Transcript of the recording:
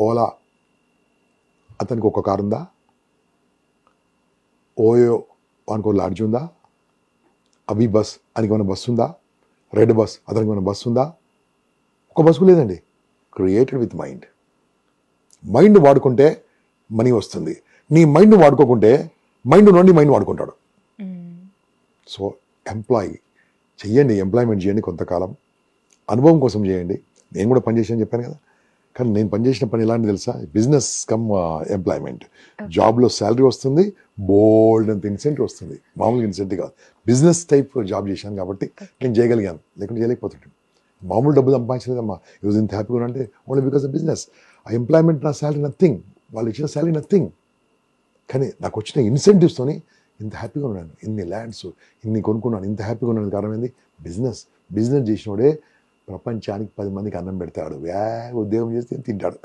ఓలా అతనికి ఒక కారు ఉందా? ఓయో వానికి ఒక లాడ్జ్ ఉందా? అవి బస్ అనికి ఏమైనా బస్సు ఉందా? రెడ్ బస్ అతనికి ఏమైనా బస్సు ఉందా? ఒక బస్సు లేదండి. Created with mind. మైండ్ వాడుకుంటే మనీ వస్తుంది. నీ మైండ్ వాడుకోకుంటే మైండ్ నుండి మైండ్ వాడుకుంటాడు. సో ఎంప్లాయీ చెయ్యండి, ఎంప్లాయ్మెంట్ చేయండి కొంతకాలం, అనుభవం కోసం చేయండి. నేను కూడా పనిచేసాను చెప్పాను కదా. కానీ నేను పనిచేసిన పని ఎలాంటి తెలుసా? Business come employment. జాబ్లో శాలరీ వస్తుంది, బోల్డ్ అంత ఇన్సెంటివ్ వస్తుంది. మామూలుగా ఇన్సెంటివ్ కాదు, బిజినెస్ టైప్ జాబ్ చేశాను కాబట్టి నేను చేయగలిగాను, లేకుంటే చేయలేకపోతుంటాను. మామూలు డబ్బులు సంపాదించలేదమ్మా. ఈ రోజు ఇంత హ్యాపీగా అంటే ఓన్లీ బికాస్ ఆఫ్ బిజినెస్. ఆ ఎంప్లాయ్మెంట్ నా శాలరీ నథింగ్, వాళ్ళు ఇచ్చిన శాలరీ నథింగ్. కానీ నాకు వచ్చిన ఇన్సెంటివ్స్తోని ఇంత హ్యాపీగా ఉన్నాను. ఇన్ని ల్యాండ్స్ ఇన్ని కొనుక్కున్నాను, ఇంత హ్యాపీగా ఉన్నాను. కారణం ఏంది? బిజినెస్. బిజినెస్ చేసినోడే ప్రపంచానికి 10 మందికి అన్నం పెడతాడు. ఉద్యోగం చేస్తే తింటాడు.